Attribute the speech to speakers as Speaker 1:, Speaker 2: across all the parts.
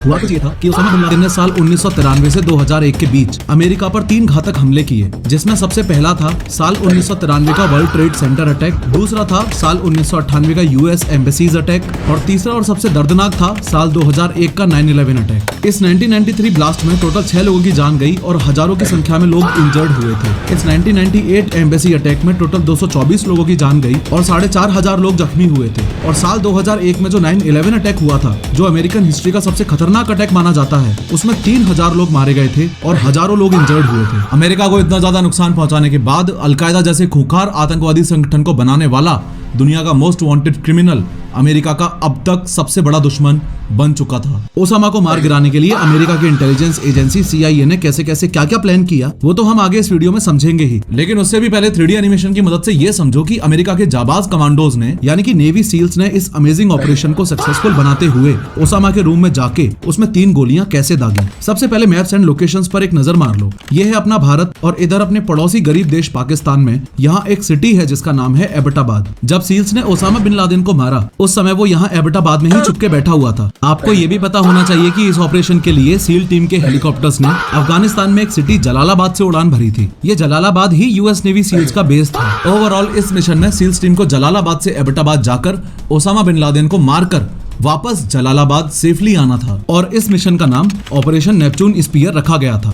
Speaker 1: हुआ कुछ ये था कि ओसामा बिन लादेन ने साल 1993 से 2001 के बीच अमेरिका पर 3 घातक हमले किए, जिसमें सबसे पहला था साल 1993 का वर्ल्ड ट्रेड सेंटर अटैक, दूसरा था साल 1998 का यूएस एम्बेसीज अटैक और तीसरा और सबसे दर्दनाक था साल 2001 का 9/11 अटैक। इस 1993 ब्लास्ट में टोटल 6 लोगों की जान गई और हजारों की संख्या में लोग इंजर्ड हुए थे। इस 1998 एम्बेसी अटैक में टोटल 224 लोगों की जान गई और 4,500 लोग जख्मी हुए थे। और साल 2001 में जो 9/11 अटैक हुआ था, जो अमेरिकन हिस्ट्री का सबसे खतरनाक अटैक माना जाता है, उसमें 3,000 लोग मारे गए थे और हजारों लोग इंजर्ड हुए थे। अमेरिका को इतना ज्यादा नुकसान पहुंचाने के बाद अलकायदा जैसे खूंखार आतंकवादी संगठन को बनाने वाला दुनिया का मोस्ट वांटेड क्रिमिनल अमेरिका का अब तक सबसे बड़ा दुश्मन बन चुका था। ओसामा को मार गिराने के लिए अमेरिका की इंटेलिजेंस एजेंसी CIA ने कैसे कैसे क्या क्या प्लान किया, वो तो हम आगे इस वीडियो में समझेंगे ही। लेकिन उससे भी पहले 3D एनिमेशन की मदद से ये समझो कि अमेरिका के जाबाज कमांडोज ने यानी कि नेवी सील्स ने इस अमेजिंग ऑपरेशन को सक्सेसफुल बनाते हुए ओसामा के रूम में जाके उसमें 3 गोलियां कैसे दागी। सबसे पहले मैप्स एंड लोकेशंस पर एक नजर मार लो। ये है अपना भारत और इधर अपने पड़ोसी गरीब देश पाकिस्तान में यहाँ एक सिटी है जिसका नाम है एबटाबाद। जब सील्स ने ओसामा बिन लादेन को मारा उस समय वो यहाँ एबटाबाद में ही छुप के बैठा हुआ था। आपको ये भी पता होना चाहिए कि इस ऑपरेशन के लिए सील टीम के हेलीकॉप्टर्स ने अफगानिस्तान में एक सिटी जलालाबाद से उड़ान भरी थी। ये जलालाबाद ही यूएस नेवी सील्स का बेस था। ओवरऑल इस मिशन में सील्स टीम को जलालाबाद से एबटाबाद जाकर ओसामा बिन लादेन को मारकर वापस जलालाबाद सेफली आना था और इस मिशन का नाम ऑपरेशन नेपच्यून स्पीयर रखा गया था।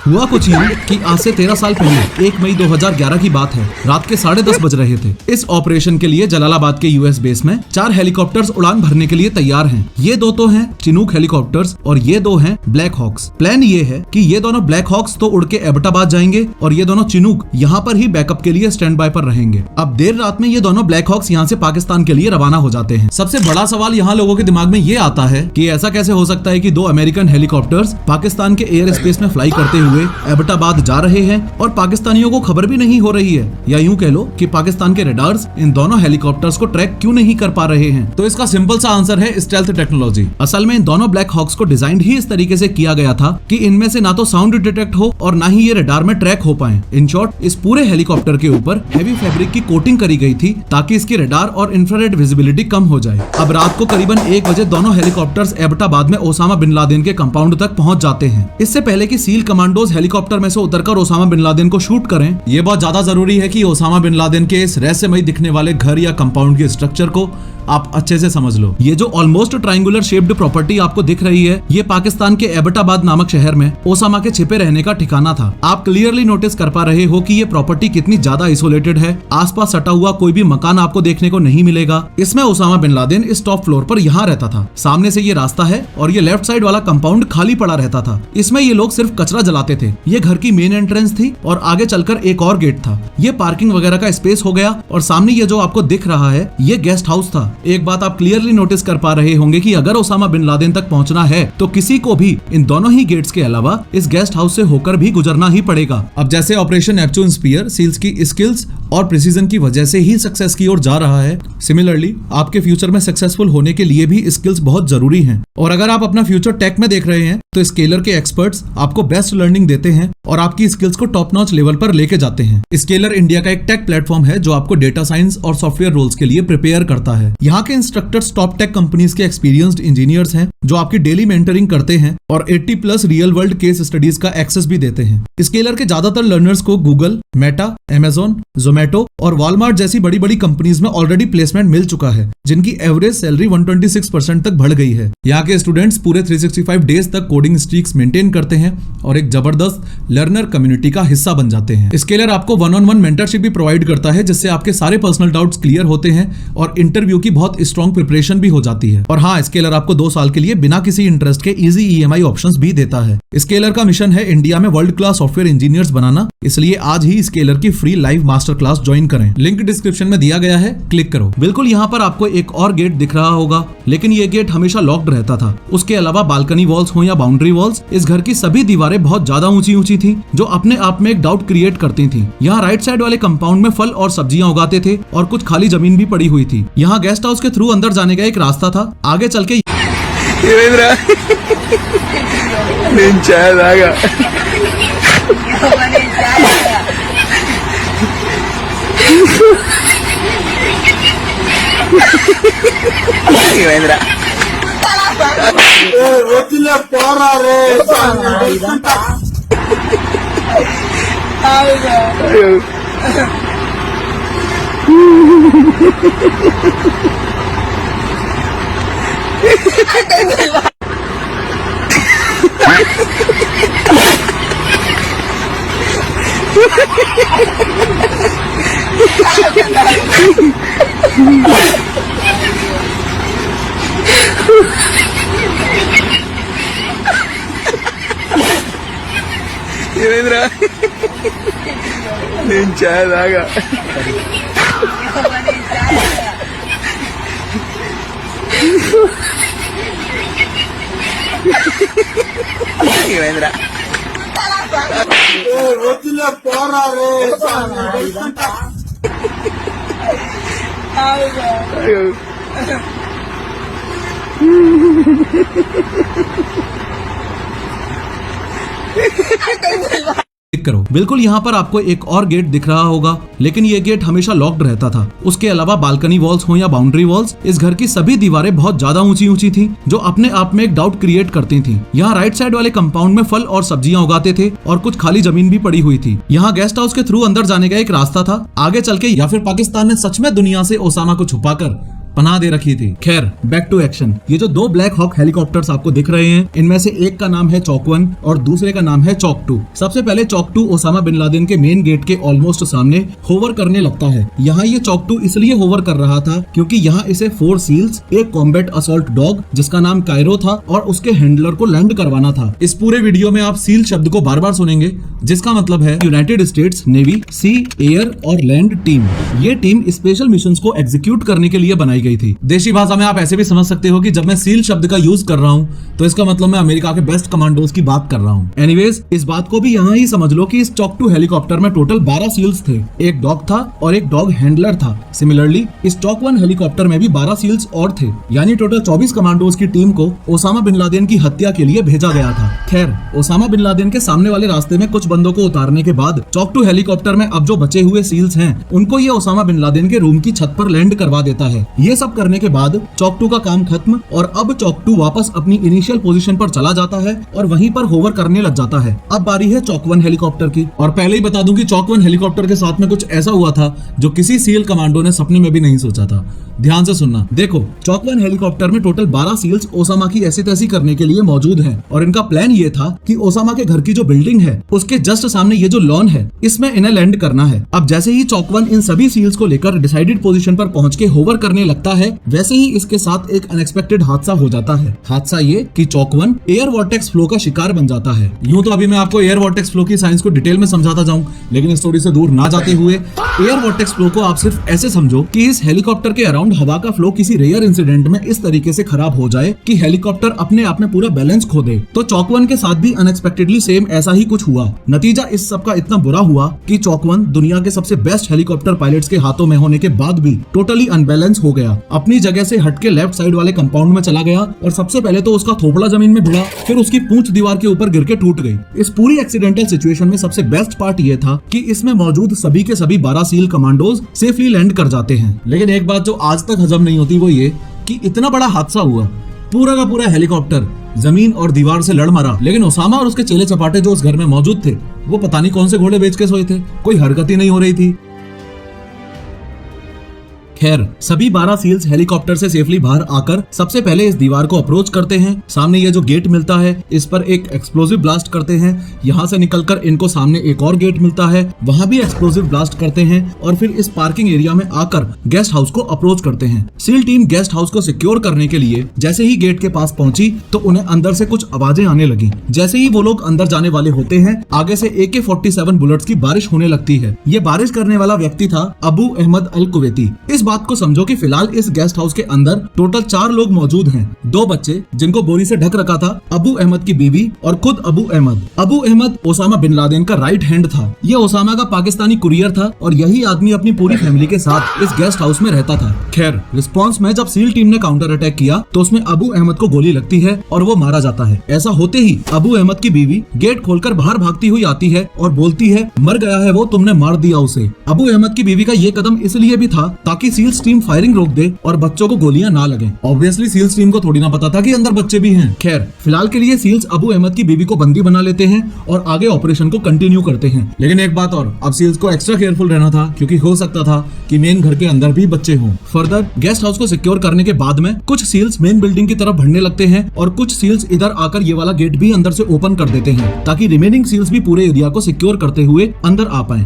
Speaker 1: हुआ कुछ यूं कि आज से 13 साल पहले 1 मई 2011 की बात है, रात के 10:30 बज रहे थे। इस ऑपरेशन के लिए जलालाबाद के यूएस बेस में 4 हेलीकॉप्टर्स उड़ान भरने के लिए तैयार हैं। ये 2 तो हैं चिनूक हेलीकॉप्टर्स और ये 2 हैं ब्लैक हॉक्स। प्लान ये है कि ये दोनों ब्लैक हॉक्स तो उड़ के एबटाबाद जाएंगे और ये दोनों चिनूक यहाँ पर ही बैकअप के लिए स्टैंड बाय पर रहेंगे। अब देर रात में ये दोनों ब्लैक हॉक्स यहाँ से पाकिस्तान के लिए रवाना हो जाते हैं। सबसे बड़ा सवाल यहाँ लोगों के दिमाग में ये आता है कि ऐसा कैसे हो सकता है कि 2 अमेरिकन हेलीकॉप्टर्स पाकिस्तान के एयर स्पेस में फ्लाई करते हुए एबटाबाद जा रहे हैं और पाकिस्तानियों को खबर भी नहीं हो रही है, या यूं कह लो कि पाकिस्तान के रडार्स इन दोनों हेलीकॉप्टर्स को ट्रैक क्यों नहीं कर पा रहे हैं। तो इसका सिंपल सा आंसर है स्टेल्थ टेक्नोलॉजी। असल में इन दोनों ब्लैक हॉक्स को डिजाइन ही इस तरीके से किया गया था कि इनमें से ना तो साउंड डिटेक्ट हो और ना ही ये रडार में ट्रैक हो पाए। इन शॉर्ट, इस पूरे हेलीकॉप्टर के ऊपर हेवी फैब्रिक की कोटिंग करी गई थी ताकि इसकी रडार और इंफ्रारेड विजिबिलिटी कम हो जाए। अब रात को करीबन 1 बजे दोनों हेलीकॉप्टर्स एबटाबाद में ओसामा बिन लादेन के कंपाउंड तक पहुंच जाते हैं। इससे पहले कि सील कमांडोज हेलीकॉप्टर में से उतरकर ओसामा बिन लादेन को शूट करें, ये बहुत ज्यादा जरूरी है कि ओसामा बिन लादेन के इस रहस्यमय दिखने वाले घर या कंपाउंड के स्ट्रक्चर को आप अच्छे से समझ लो। ये जो ऑलमोस्ट ट्रायंगुलर शेप्ड प्रॉपर्टी आपको दिख रही है, ये पाकिस्तान के एबटाबाद नामक शहर में ओसामा के छिपे रहने का ठिकाना था। आप क्लियरली नोटिस कर पा रहे हो कि ये प्रॉपर्टी कितनी ज्यादा आइसोलेटेड है। आसपास सटा हुआ कोई भी मकान आपको देखने को नहीं मिलेगा। इसमें ओसामा बिन लादेन इस टॉप फ्लोर पर यहाँ रहता था। सामने से ये रास्ता है और ये लेफ्ट साइड वाला कंपाउंड खाली पड़ा रहता था। इसमें ये लोग सिर्फ कचरा जलाते थे। ये घर की मेन एंट्रेंस थी और आगे चलकर एक और गेट था। ये पार्किंग वगैरह का स्पेस हो गया और सामने ये जो आपको दिख रहा है, ये गेस्ट हाउस था। एक बात आप क्लियरली नोटिस कर पा रहे होंगे कि अगर ओसामा बिन लादेन तक पहुंचना है तो किसी को भी इन दोनों ही गेट्स के अलावा इस गेस्ट हाउस से होकर भी गुजरना ही पड़ेगा। अब जैसे ऑपरेशन नेपच्यून स्पीयर सील्स की स्किल्स और प्रिसीजन की वजह से ही सक्सेस की ओर जा रहा है, सिमिलरली आपके फ्यूचर में सक्सेसफुल होने के लिए भी स्किल्स बहुत जरूरी हैं। और अगर आप अपना फ्यूचर टेक में देख रहे हैं तो स्केलर के एक्सपर्ट्स आपको बेस्ट लर्निंग देते हैं और आपकी स्किल्स को टॉप नॉच लेवल पर लेके जाते हैं। स्केलर इंडिया का एक टेक प्लेटफॉर्म है जो आपको डेटा साइंस और सॉफ्टवेयर रोल्स के लिए प्रिपेयर करता है। यहाँ के इंस्ट्रक्टर्स टॉप टेक कंपनीज के एक्सपीरियंस्ड इंजीनियर्स हैं जो आपकी डेली मेंटरिंग करते हैं और 80+ रियल वर्ल्ड केस स्टडीज का एक्सेस भी देते हैं। स्केलर के ज्यादातर लर्नर्स को गूगल, मेटा, अमेजोन, जोमेटो और वॉलमार्ट जैसी बड़ी बड़ी कंपनीज में ऑलरेडी प्लेसमेंट मिल चुका है, जिनकी एवरेज सैलरी 126% तक बढ़ गई है। यहाँ के स्टूडेंट्स पूरे 365 डेज तक कोडिंग स्ट्रीक्स मेंटेन करते हैं और एक जबरदस्त लर्नर कम्युनिटी का हिस्सा बन जाते हैं। स्केलर आपको 1-on-1 मेंटरशिप भी प्रोवाइड करता है, जिससे आपके सारे पर्सनल डाउट्स क्लियर होते हैं और इंटरव्यू की बहुत स्ट्रॉन्ग प्रिपरेशन भी हो जाती है। और हाँ, स्केलर आपको 2 साल के लिए बिना किसी इंटरेस्ट के इजी EMI ऑप्शंस भी देता है। स्केलर का मिशन है इंडिया में वर्ल्ड क्लास सॉफ्टवेयर इंजीनियर्स बनाना, इसलिए आज ही स्केलर की free live master class join करें। लिंक डिस्क्रिप्शन में दिया गया है, क्लिक करो। बिल्कुल यहाँ पर आपको एक और गेट दिख रहा होगा, लेकिन ये गेट हमेशा लॉक्ड रहता था। उसके अलावा बालकनी वॉल्स हो या बाउंड्री वॉल्स, इस घर की सभी दीवारें बहुत ज्यादा ऊंची थी, जो अपने आप में एक डाउट क्रिएट करती थी। यहाँ राइट साइड वाले कंपाउंड में फल और सब्जियां उगाते थे और कुछ खाली जमीन भी पड़ी हुई थी। यहाँ गेस्ट हाउस के थ्रू अंदर जाने का एक रास्ता था। आगे चल के
Speaker 2: ఏమైందిరా నేను చాయ్ తాగా ఏమైందిరా
Speaker 3: వదిలే పోరా రే
Speaker 2: అయ్యో
Speaker 1: क्लिक करो। बिल्कुल यहाँ पर आपको एक और गेट दिख रहा होगा, लेकिन ये गेट हमेशा लॉक्ड रहता था। उसके अलावा बालकनी वॉल्स हो या बाउंड्री वॉल्स, इस घर की सभी दीवारें बहुत ज्यादा ऊंची ऊंची थी, जो अपने आप में एक डाउट क्रिएट करती थी। यहाँ राइट साइड वाले कंपाउंड में फल और सब्जियां उगाते थे और कुछ खाली जमीन भी पड़ी हुई थी। यहाँ गेस्ट हाउस के थ्रू अंदर जाने का एक रास्ता था। आगे चल के या फिर पाकिस्तान ने सच में दुनिया से ओसामा को छुपाकर पनाह दे रखी थी। खैर, बैक टू एक्शन। ये जो दो ब्लैक हॉक हेलीकॉप्टर्स आपको दिख रहे हैं, इनमें से एक का नाम है चॉक 1 और दूसरे का नाम है चॉक 2। सबसे पहले चॉक 2 ओसामा बिन लादेन के मेन गेट के ऑलमोस्ट सामने होवर करने लगता है। यहाँ ये चॉक 2 इसलिए होवर कर रहा था क्योंकि यहाँ इसे 4 सील्स, एक कॉम्बैट असॉल्ट डॉग जिसका नाम कायरो था और उसके हैंडलर को लैंड करवाना था। इस पूरे वीडियो में आप सील शब्द को बार बार सुनेंगे, जिसका मतलब है यूनाइटेड स्टेट्स नेवी सी, एयर और लैंड टीम। ये टीम स्पेशल मिशन को एग्जीक्यूट करने के लिए बनाई गई थी। देशी भाषा में आप ऐसे भी समझ सकते हो कि जब मैं सील शब्द का यूज कर रहा हूँ तो इसका मतलब मैं अमेरिका के बेस्ट कमांडोज की बात कर रहा हूँ। एनीवेज, इस बात को भी यहाँ ही समझ लो कि इस चॉक 2 हेलीकॉप्टर में टोटल 12 सील्स थे, एक डॉग था और एक डॉग हैंडलर था। सिमिलरली इस चॉक 1 हेलीकॉप्टर में भी 12 सील्स और थे, यानी टोटल 24 कमांडोज की टीम को ओसामा बिन लादेन की हत्या के लिए भेजा गया था। खैर, ओसामा बिन लादेन के सामने वाले रास्ते में कुछ बंदों को उतारने के बाद चॉक 2 हेलीकॉप्टर में अब जो बचे हुए सील्स हैं, उनको ये ओसामा बिन लादेन के रूम की छत पर लैंड करवा देता है। ये सब करने के बाद चॉक 2 का काम खत्म और अब चॉक 2 वापस अपनी इनिशियल पोजीशन पर चला जाता है और वहीं पर होवर करने लग जाता है। अब बारी है चॉक 1 हेलीकॉप्टर की। और पहले ही बता दूं कि चॉक 1 हेलीकॉप्टर के साथ में कुछ ऐसा हुआ था जो किसी सील कमांडो ने सपने में भी नहीं सोचा था। ध्यान से सुनना। देखो, चॉक 1 हेलीकॉप्टर में टोटल 12 सील्स ओसामा की ऐसी तैसी करने के लिए मौजूद हैं और इनका प्लान ये था कि ओसामा के घर की जो बिल्डिंग है उसके जस्ट सामने ये जो लॉन है, इसमें इन्हें लैंड करना है। अब जैसे ही चॉक 1 इन सभी सील्स को लेकर डिसाइडेड पोजीशन पर पहुंच के होवर करने लगता है, वैसे ही इसके साथ एक अनएक्सपेक्टेड हादसा हो जाता है। हादसा ये कि चॉक 1 एयर वॉर्टेक्स फ्लो का शिकार बन जाता है। यूं तो अभी मैं आपको एयर वॉर्टेक्स फ्लो की साइंस को डिटेल में समझाता जाऊं, लेकिन स्टोरी से दूर ना जाते हुए एयर वॉर्टेक्स फ्लो को आप सिर्फ ऐसे समझो कि इस हेलीकॉप्टर के अराउंड हवा का फ्लो किसी रेयर इंसिडेंट में इस तरीके से खराब हो जाए कि हेलीकॉप्टर अपने आप में पूरा बैलेंस खो दे। तो चॉक 1 के साथ भी अनएक्सपेक्टेडली सेम ऐसा ही कुछ हुआ। नतीजा इस सब का इतना बुरा हुआ कि चॉक 1 दुनिया के सबसे बेस्ट हेलीकॉप्टर पायलट्स के हाथों में होने के बाद भी टोटली अनबैलेंस हो गया। अपनी जगह से हटके लेफ्ट साइड वाले कंपाउंड में चला गया और सबसे पहले तो उसका थोपड़ा जमीन में भिड़ा, फिर उसकी पूंछ दीवार के ऊपर गिर के टूट गई। इस पूरी एक्सीडेंटल सिचुएशन में सबसे बेस्ट पार्ट ये था कि इसमें मौजूद सभी के सभी 12 सील कमांडोज सेफली लैंड कर जाते हैं। लेकिन एक बात जो आज तक हजम नहीं होती वो ये कि इतना बड़ा हादसा हुआ, पूरा का पूरा हेलीकॉप्टर जमीन और दीवार से लड़ मरा, लेकिन ओसामा और उसके चेले चपाटे जो उस घर में मौजूद थे वो पता नहीं कौन से घोड़े बेच के सोए थे, कोई हरकत ही नहीं हो रही थी। खैर, सभी 12 सील्स हेलीकॉप्टर से सेफली बाहर आकर सबसे पहले इस दीवार को अप्रोच करते हैं। सामने ये जो गेट मिलता है, इस पर एक एक्सप्लोसिव ब्लास्ट करते हैं। यहाँ से निकलकर इनको सामने एक और गेट मिलता है, वहाँ भी एक्सप्लोसिव ब्लास्ट करते हैं और फिर इस पार्किंग एरिया में आकर गेस्ट हाउस को अप्रोच करते हैं। सील टीम गेस्ट हाउस को सिक्योर करने के लिए जैसे ही गेट के पास पहुंची तो उन्हें अंदर से कुछ आवाजें आने लगी। जैसे ही वो लोग अंदर जाने वाले होते हैं, आगे से AK-47 बुलेट्स की बारिश होने लगती है। ये बारिश करने वाला व्यक्ति था अबू अहमद अल कुवैती। इस बात को समझो कि फिलहाल इस गेस्ट हाउस के अंदर टोटल 4 लोग मौजूद हैं। 2 बच्चे जिनको बोरी से ढक रखा था, अबू अहमद की बीवी और खुद Abu Ahmed. Abu Ahmed Osama bin Laden का राइट हैंड था। ये ओसामा का पाकिस्तानी कुरियर था और यही आदमी अपनी पूरी फैमिली के साथ इस गेस्ट हाउस में रहता था। खैर, रिस्पॉन्स में जब सील टीम ने काउंटर अटैक किया तो उसमें अबू अहमद को गोली लगती है और वो मारा जाता है। ऐसा होते ही अबू अहमद की बीवी गेट खोलकर बाहर भागती हुई आती है और बोलती है, मर गया है वो, तुमने मार दिया उसे। अबू अहमद की बीवी का ये कदम इसलिए भी था ताकि सील्स टीम फायरिंग रोक दे और बच्चों को गोलियां ना लगे। ऑब्वियसली सील्स टीम को थोड़ी ना पता था कि अंदर बच्चे भी हैं। खैर, फिलहाल के लिए सील्स अबू अहमद की बीवी को बंदी बना लेते हैं और आगे ऑपरेशन को कंटिन्यू करते हैं। लेकिन एक बात और, अब सील्स को एक्स्ट्रा केयरफुल रहना था क्योंकि हो सकता था कि मेन घर के अंदर भी बच्चे हों। फर्दर गेस्ट हाउस को सिक्योर करने के बाद में कुछ सील्स मेन बिल्डिंग की तरफ बढ़ने लगते हैं और कुछ सील्स इधर आकर ये वाला गेट भी अंदर से ओपन कर देते हैं ताकि रिमेनिंग सील्स भी पूरे एरिया को सिक्योर करते हुए अंदर आ पाएं।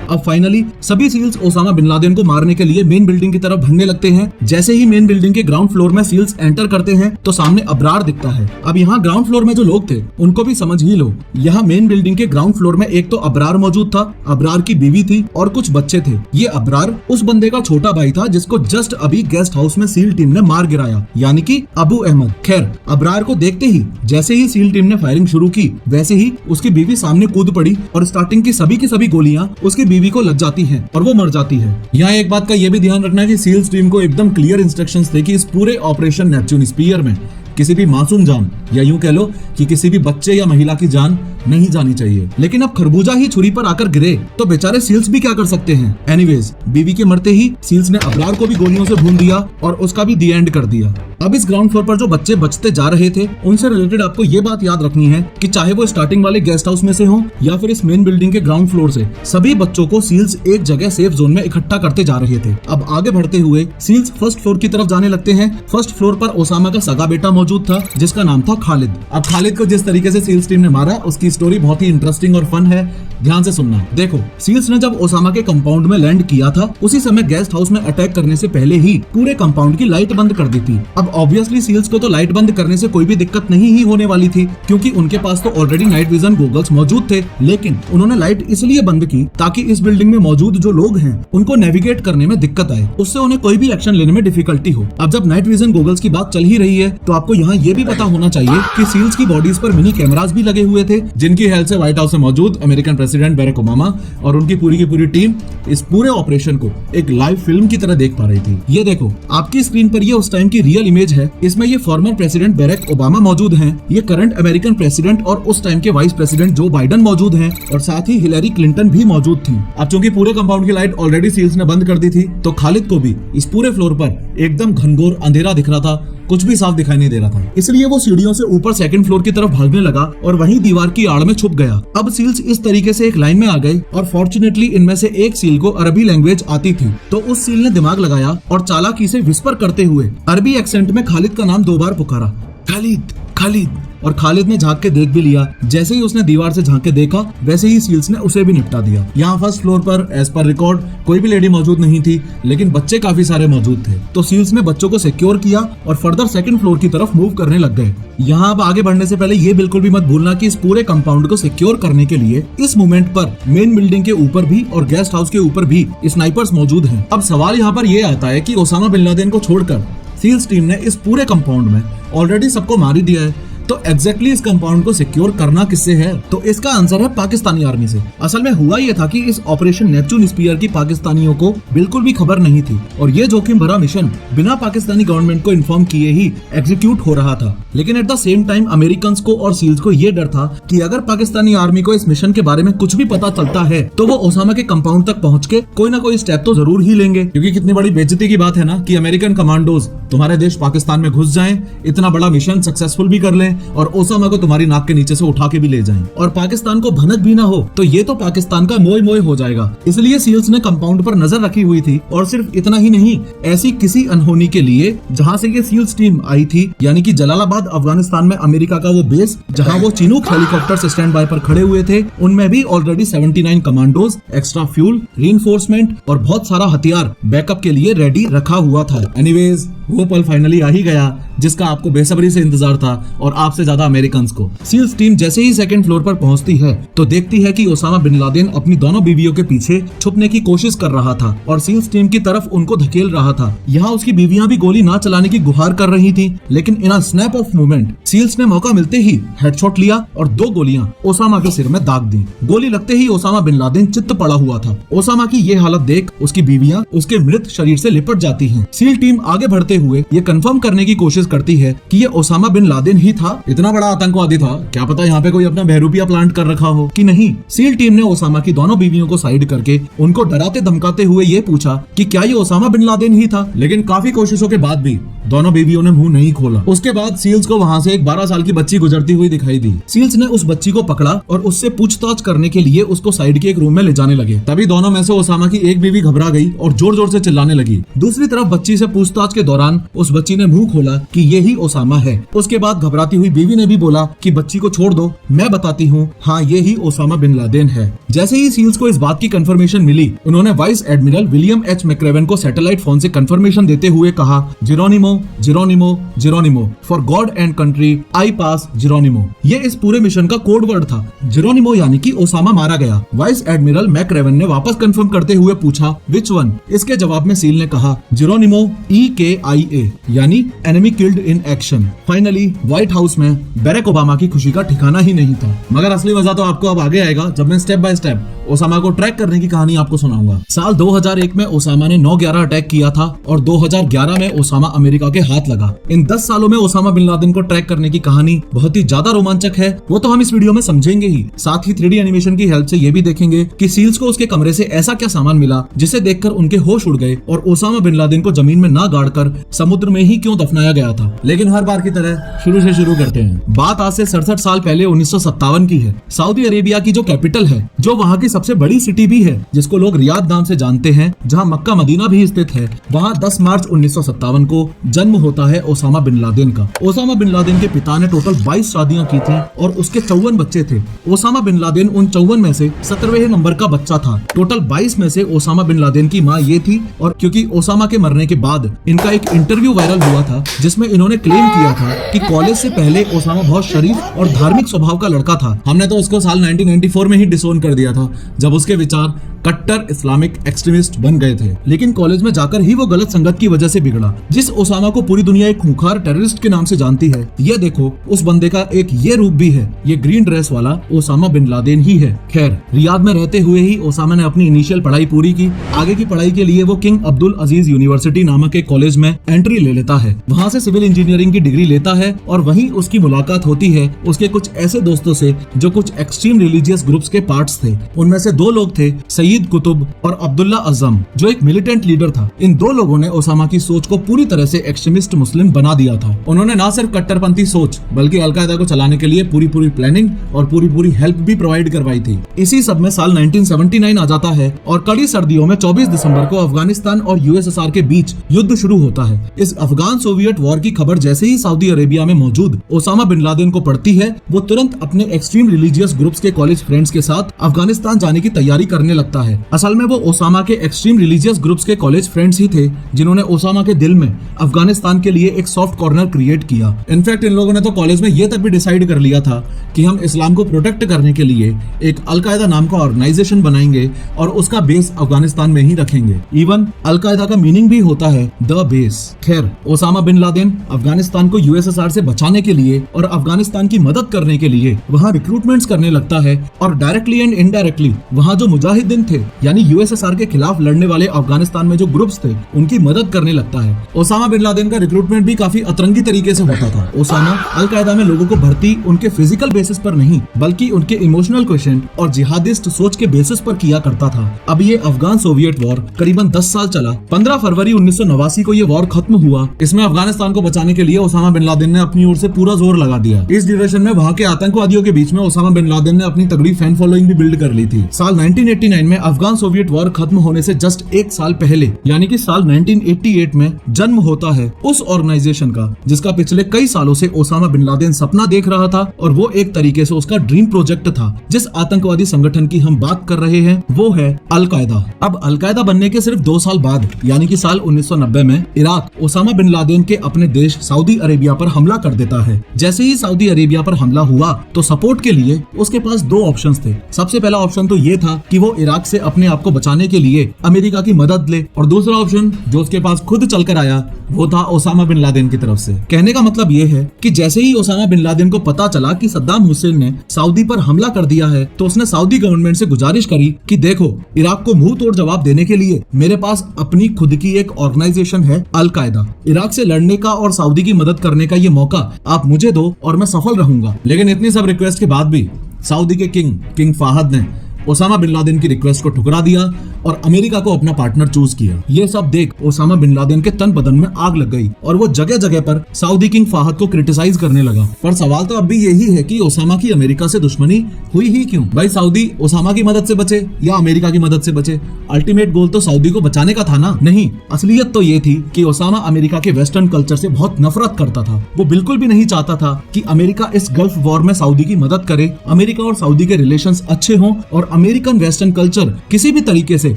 Speaker 1: अब फाइनली सभी सील्स ओसामा बिन लादेन को मारने के लिए मेन बिल्डिंग की तरफ भागने लगते हैं। जैसे ही मेन बिल्डिंग के ग्राउंड फ्लोर में सील्स एंटर करते हैं तो सामने अबरार दिखता है। अब यहाँ ग्राउंड फ्लोर में जो लोग थे उनको भी समझ ही लो। यहाँ मेन बिल्डिंग के ग्राउंड फ्लोर में एक तो अबरार मौजूद था, अबरार की बीवी थी और कुछ बच्चे थे। ये अबरार उस बंदे का छोटा भाई था जिसको जस्ट अभी गेस्ट हाउस में सील टीम ने मार गिराया, यानी कि अबू अहमद। खैर, अबरार को देखते ही जैसे ही सील टीम ने फायरिंग शुरू की वैसे ही उसकी बीवी सामने कूद पड़ी और स्टार्टिंग की सभी गोलियां उसकी बीवी को लग जाती हैं और वो मर जाती है। यहाँ एक बात का ये भी ध्यान रखना है कि सील्स टीम को एकदम क्लियर इंस्ट्रक्शंस थे कि इस पूरे ऑपरेशन नेपच्यून स्पीयर में किसी भी मासूम जान या यूं कह लो कि किसी भी बच्चे या महिला की जान नहीं जानी चाहिए। लेकिन अब खरबूजा ही छुरी पर आकर गिरे तो बेचारे सील्स भी क्या कर सकते हैं। एनीवेज, बीवी के मरते ही सील्स ने अबरार को भी गोलियों से भून दिया और उसका भी दी एंड कर दिया। अब इस ग्राउंड फ्लोर पर जो बच्चे बचते जा रहे थे उनसे रिलेटेड आपको ये बात याद रखनी है कि चाहे वो स्टार्टिंग वाले गेस्ट हाउस में से हो या फिर इस मेन बिल्डिंग के ग्राउंड फ्लोर से, सभी बच्चों को सील्स एक जगह सेफ जोन में इकट्ठा करते जा रहे थे। अब आगे बढ़ते हुए सील्स फर्स्ट फ्लोर की तरफ जाने लगते हैं। फर्स्ट फ्लोर पर ओसामा का सगा बेटा मौजूद था जिसका नाम था खालिद। अब खालिद को जिस तरीके से सील्स टीम ने मारा उसकी स्टोरी बहुत ही इंटरेस्टिंग और फन है, ध्यान से सुनना। देखो, सील्स ने जब ओसामा के कंपाउंड में लैंड किया था उसी समय गेस्ट हाउस में अटैक करने से पहले ही पूरे कंपाउंड की लाइट बंद कर दी थी। अब ऑब्वियसली सील्स को तो लाइट बंद करने से कोई भी दिक्कत नहीं ही होने वाली थी क्योंकि उनके पास तो ऑलरेडी नाइट विजन गॉगल्स मौजूद थे। लेकिन उन्होंने लाइट इसलिए बंद की ताकि इस बिल्डिंग में मौजूद जो लोग हैं उनको नेविगेट करने में दिक्कत आए, उससे उन्हें कोई भी एक्शन लेने में डिफिकल्टी हो। अब जब नाइट विजन गॉगल्स की बात चल ही रही है तो आपको यहाँ ये भी पता होना चाहिए कि सील्स की बॉडीज पर मिनी कैमरास भी लगे हुए थे जिनकी हेल्प से व्हाइट हाउस में मौजूद अमेरिकन प्रेसिडेंट बैरक ओबामा और उनकी पूरी की पूरी टीम इस पूरे ऑपरेशन को एक लाइव फिल्म की तरह देख पा रही थी। ये देखो, आपकी स्क्रीन पर ये उस टाइम की रियल इमेज है। इसमें ये फॉर्मर प्रेसिडेंट बैरक ओबामा मौजूद हैं, ये करंट अमेरिकन प्रेसिडेंट और उस टाइम के वाइस प्रेसिडेंट जो बाइडन मौजूद हैं और साथ ही हिलरी क्लिंटन भी मौजूद थी। अब चूंकि पूरे कंपाउंड की लाइट ऑलरेडी सील्स ने बंद कर दी थी तो खालिद को भी इस पूरे फ्लोर पर एकदम घनघोर अंधेरा दिख रहा था, कुछ भी साफ दिखाई नहीं दे रहा था। इसलिए वो सीढ़ियों से ऊपर सेकंड फ्लोर की तरफ भागने लगा और वहीं दीवार की आड़ में छुप गया। अब सील्स इस तरीके से एक लाइन में आ गए और फॉर्चुनेटली इनमें से एक सील को अरबी लैंग्वेज आती थी तो उस सील ने दिमाग लगाया और चालाकी से विस्पर करते हुए अरबी एक्सेंट में खालिद का नाम 2 बार पुकारा, खालिद खालिद। और खालिद ने झांक के देख भी लिया। जैसे ही उसने दीवार से झांक के देखा वैसे ही सील्स ने उसे भी निपटा दिया। यहाँ फर्स्ट फ्लोर पर एज पर रिकॉर्ड कोई भी लेडी मौजूद नहीं थी लेकिन बच्चे काफी सारे मौजूद थे तो सील्स ने बच्चों को सिक्योर किया और फर्दर सेकंड फ्लोर की तरफ मूव करने लग गए। यहाँ अब आगे बढ़ने से पहले ये बिल्कुल भी मत भूलना कि इस पूरे कंपाउंड को सिक्योर करने के लिए इस मोमेंट पर मेन बिल्डिंग के ऊपर भी और गेस्ट हाउस के ऊपर भी स्नाइपर्स मौजूद हैं। अब सवाल यहाँ पर यह आता है कि ओसामा बिन लादेन को छोड़कर सील्स टीम ने इस पूरे कंपाउंड में ऑलरेडी सबको मार ही दिया है तो एग्जैक्टली इस कंपाउंड को सिक्योर करना किससे है? तो इसका आंसर है पाकिस्तानी आर्मी से। असल में हुआ ये था कि इस ऑपरेशन नेपच्यून स्पीयर की पाकिस्तानियों को बिल्कुल भी खबर नहीं थी और ये जोखिम भरा मिशन बिना पाकिस्तानी गवर्नमेंट को इन्फॉर्म किए ही एग्जीक्यूट हो रहा था। लेकिन at the same time American को और सील्स को ये डर था कि अगर पाकिस्तानी आर्मी को इस मिशन के बारे में कुछ भी पता चलता है तो वो ओसामा के कंपाउंड तक पहुँच के कोई ना कोई स्टेप तो जरूर ही लेंगे, क्योंकि कितनी बड़ी बेइज्जती की बात है ना कि अमेरिकन कमांडोज तुम्हारे देश पाकिस्तान में घुस जाएं, इतना बड़ा मिशन सक्सेसफुल भी कर लें और ओसामा को तुम्हारी नाक के नीचे से उठा के भी ले जाएं और पाकिस्तान को भनक भी ना हो तो ये तो पाकिस्तान का मोय मोय हो जाएगा। इसलिए सील्स ने कंपाउंड पर नजर रखी हुई थी और सिर्फ इतना ही नहीं, ऐसी किसी अनहोनी के लिए जहां से ये सील्स टीम आई थी यानी कि जलालाबाद अफगानिस्तान में अमेरिका का वो बेस जहां वो चिनूक हेलीकॉप्टर स्टैंड बाय पर खड़े हुए थे, उनमें भी already 79 commandos, extra fuel, reinforcement और बहुत सारा हथियार बैकअप के लिए रेडी रखा हुआ था। एनीवेज, वो पल फाइनली आ ही गया जिसका आपको बेसब्री से इंतजार था और आपसे ज्यादा अमेरिकन को। सील्स टीम जैसे ही सेकंड फ्लोर पर पहुंचती है तो देखती है कि ओसामा बिन लादेन अपनी दोनों बीवियों के पीछे छुपने की कोशिश कर रहा था और सील्स टीम की तरफ उनको धकेल रहा था। यहाँ उसकी बीवियां भी गोली ना चलाने की गुहार कर रही थी लेकिन in a snap of movement seals ने मौका मिलते ही हेडशॉट लिया और 2 गोलियां ओसामा के सिर में दाग दी। गोली लगते ही ओसामा बिन लादेन चित्त पड़ा हुआ था। ओसामा की ये हालत देख उसकी बीवियां उसके मृत शरीर से लिपट जाती हैं। सील टीम आगे बढ़ते हुए ये कंफर्म करने की कोशिश करती है कि ये ओसामा बिन लादेन ही था। इतना बड़ा आतंकवादी था, क्या पता यहाँ पे कोई अपना बहरूपिया प्लांट कर रखा हो कि नहीं। सील टीम ने ओसामा की दोनों बीवियों को साइड करके उनको डराते धमकाते हुए ये पूछा कि क्या ये ओसामा बिन लादेन ही था, लेकिन काफी कोशिशों के बाद भी दोनों बीवियों ने मुंह नहीं खोला। उसके बाद सील्स को वहाँ से एक 12 साल की बच्ची गुजरती हुई दिखाई दी। सील्स ने उस बच्ची को पकड़ा और उससे पूछताछ करने के लिए उसको साइड के एक रूम में ले जाने लगे। तभी दोनों में से ओसामा की एक बीवी घबरा गई और जोर जोर से चिल्लाने लगी। दूसरी तरफ बच्ची से पूछताछ के दौरान उस बच्ची ने मुंह खोला कि ये ही ओसामा है। उसके बाद घबराती हुई बीवी ने भी बोला कि बच्ची को छोड़ दो, मैं बताती हूँ, हाँ ये ही ओसामा बिन लादेन है। जैसे ही सील्स को इस बात की कंफर्मेशन मिली, उन्होंने vice admiral William H McRaven को सैटेलाइट फोन से कंफर्मेशन देते हुए कहा, Geronimo Geronimo Geronimo, for God and country I pass Geronimo. ये इस पूरे मिशन का कोड वर्ड था। जेरोनिमो यानी कि ओसामा मारा गया। वाइस एडमिरल मैक्रेवन ने वापस कंफर्म करते हुए पूछा, विच वन? इसके जवाब में सील ने कहा, जेरोनिमो EKIA यानी enemy killed in action. Finally white house में बैरक ओबामा की खुशी का ठिकाना ही नहीं था। मगर असली मजा तो आपको अब आगे आएगा जब मैं स्टेप बाय स्टेप ओसामा को ट्रैक करने की कहानी आपको सुनाऊंगा। साल 2001 में ओसामा ने 9/11 अटैक किया था और 2011 में ओसामा अमेरिका के हाथ लगा। इन 10 सालों में ओसामा बिन लादेन को ट्रैक करने की कहानी बहुत ही ज्यादा रोमांचक है, वो तो हम इस वीडियो में समझेंगे ही। साथ ही 3D एनिमेशन की हेल्प से ये भी देखेंगे कि सील्स को उसके कमरे से ऐसा क्या सामान मिला जिसे देखकर उनके होश उड़ गए और ओसामा बिन लादेन को जमीन में ना गाड़कर समुद्र में ही क्यों दफनाया गया था। लेकिन हर बार की तरह शुरू से शुरू करते हैं। बात आज से 67 साल पहले 1957 की है। सऊदी अरेबिया की जो कैपिटल है, जो वहाँ की सबसे बड़ी सिटी भी है, जिसको लोग रियाद नाम से जानते हैं, जहाँ मक्का मदीना भी स्थित है, वहाँ 10 मार्च 1957 को जन्म होता है ओसामा बिन लादेन का। ओसामा बिन लादेन के पिता ने टोटल 22 शादियां की थी और उसके 54 बच्चे थे। ओसामा बिन लादेन उन 54 में से 17वें नंबर का बच्चा था। टोटल 22 में से ओसामा बिन लादेन की माँ ये थी, और क्योंकि ओसामा के मरने के बाद इनका एक इंटरव्यू वायरल हुआ था जिसमें इन्होंने क्लेम किया था कि कॉलेज से पहले ओसामा बहुत शरीफ और धार्मिक स्वभाव का लड़का था। हमने तो उसको साल 1994 में ही डिसोन कर दिया था जब उसके विचार कट्टर इस्लामिक एक्सट्रीमिस्ट बन गए थे, लेकिन कॉलेज में जाकर ही वो गलत संगत की वजह से बिगड़ा। जिस ओसामा को पूरी दुनिया एक खूंखार टेररिस्ट के नाम से जानती है, ये देखो उस बंदे का एक ये रूप भी है। ये ग्रीन ड्रेस वाला ओसामा बिन लादेन ही है। खैर, रियाद में रहते हुए ही ओसामा ने अपनी इनिशियल पढ़ाई पूरी की। आगे की पढ़ाई के लिए वो किंग अब्दुल अजीज यूनिवर्सिटी नामक एक कॉलेज में एंट्री ले लेता है। वहाँ से सिविल इंजीनियरिंग की डिग्री लेता है और वहीं उसकी मुलाकात होती है उसके कुछ ऐसे दोस्तों से जो कुछ एक्सट्रीम रिलीजियस ग्रुप्स के पार्ट्स थे। उनमें से 2 लोग थे, सईद कुतुब और अब्दुल्ला अज़म, जो एक मिलिटेंट लीडर था। इन 2 लोगों ने ओसामा की सोच को पूरी तरह से एक्सट्रीमिस्ट मुस्लिम बना दिया था। उन्होंने ना सिर्फ कट्टरपंथी सोच बल्कि अलकायदा को चलाने के लिए पूरी प्लानिंग और पूरी हेल्प भी प्रोवाइड करवाई थी। इसी सब में साल 1979 आ जाता है और कड़ी सर्दियों में 24 दिसंबर को अफगानिस्तान और यूएसएसआर के बीच युद्ध शुरू होता है। इस अफगान सोवियत वॉर की खबर जैसे ही सऊदी अरेबिया में मौजूद ओसामा बिन लादेन को पड़ती है, वो तुरंत अपने एक्सट्रीम रिलीजियस ग्रुप्स के कॉलेज फ्रेंड्स के साथ अफगानिस्तान जाने की तैयारी करने लगता है। असल में वो ओसामा के एक्सट्रीम रिलीजियस ग्रुप्स के कॉलेज फ्रेंड्स ही थे जिन्होंने ओसामा के दिल में अफगानिस्तान के लिए एक सॉफ्ट कॉर्नर क्रिएट किया। इनफैक्ट इन लोगों ने तो कॉलेज में ये तक भी डिसाइड कर लिया था कि हम इस्लाम को प्रोटेक्ट करने के लिए एक अलकायदा नाम का ऑर्गेनाइजेशन बनाएंगे और उसका बेस अफगानिस्तान में ही रखेंगे। इवन अलकायदा का मीनिंग भी होता है द बेस। खैर, ओसामा बिन लादेन अफगानिस्तान को यूएसएसआर से बचाने के लिए और अफगानिस्तान की मदद करने के लिए वहाँ रिक्रूटमेंट्स करने लगता है और डायरेक्टली एंड इनडायरेक्टली वहाँ जो मुजाहिदीन थे यानी यूएसएसआर के खिलाफ लड़ने वाले अफगानिस्तान में जो ग्रुप्स थे उनकी मदद करने लगता है। ओसामा बिन लादेन का रिक्रूटमेंट भी काफी अतरंगी तरीके से होता था। ओसामा अलकायदा में लोगों को भर्ती उनके फिजिकल बेसिस पर नहीं बल्कि उनके इमोशनल क्वेश्चन और जिहादिस्ट सोच के बेसिस पर किया करता था। अब ये अफगान सोवियत वॉर करीबन 10 साल चला। 15 फरवरी 1989 को ये वॉर खत्म हुआ। इसमें अफगानिस्तान को बचाने के लिए ओसामा बिन लादेन ने अपनी ओर से पूरा जोर लगा दिया। इस ड्यूरेशन में वहाँ के आतंकवादियों के बीच में ओसामा बिन लादेन ने अपनी तगड़ी फैन फॉलोइंग भी बिल्ड कर ली थी। साल 1989 में अफगान सोवियत वॉर खत्म होने से जस्ट 1 साल पहले यानी कि साल 1988 में जन्म होता है उस ऑर्गेनाइजेशन का जिसका पिछले कई सालों से ओसामा बिन लादेन सपना देख रहा था, और वो एक तरीके से उसका ड्रीम प्रोजेक्ट था। जिस आतंकवादी संगठन की हम बात कर रहे हैं वो है अलकायदा। अब अलकायदा बनने के सिर्फ 2 साल बाद यानी कि साल 1990 में इराक ओसामा बिन लादेन के अपने देश सऊदी अरेबिया पर हमला कर देता है। जैसे ही सऊदी अरेबिया पर हमला हुआ तो सपोर्ट के लिए उसके पास 2 ऑप्शंस थे। सबसे पहला ऑप्शन तो ये था कि वो इराक से अपने आप को बचाने के लिए अमेरिका की मदद ले। और दूसरा ऑप्शन जो उसके पास खुद चलकर आया वो था ओसामा बिन लादेन की तरफ से। कहने का मतलब ये है कि जैसे ही ओसामा बिन लादेन को पता चला कि सद्दाम हुसैन ने सऊदी पर हमला कर दिया है तो उसने सऊदी गवर्नमेंट से गुजारिश करी कि देखो, इराक को मुंह तोड़ जवाब देने के लिए मेरे पास अपनी खुद की एक ऑर्गेनाइजेशन है, अल कायदा। इराक से लड़ने का और सऊदी की मदद करने का ये मौका आप मुझे दो और मैं सफल रहूंगा। लेकिन इतनी सब रिक्वेस्ट के बाद भी सऊदी के किंग फाहद ने ओसामा बिन लादेन की रिक्वेस्ट को ठुकरा दिया और अमेरिका को अपना पार्टनर चूज किया। ये सब देख ओसामा बिन लादेन के तन बदन में आग लग गई और वो जगह जगह पर सऊदी किंग फाहद को क्रिटिसाइज करने लगा। पर सवाल तो अब भी यही है कि ओसामा की अमेरिका से दुश्मनी हुई ही क्यों? भाई सऊदी ओसामा की मदद से बचे या अमेरिका की मदद से बचे, अल्टीमेट गोल तो सऊदी को बचाने का था ना। नहीं, असलियत तो ये थी कि ओसामा अमेरिका के वेस्टर्न कल्चर से बहुत नफरत करता था। वो बिल्कुल भी नहीं चाहता था कि अमेरिका इस गल्फ वॉर में सऊदी की मदद करे, अमेरिका और सऊदी के रिलेशंस अच्छे हों और अमेरिकन वेस्टर्न कल्चर किसी भी तरीके से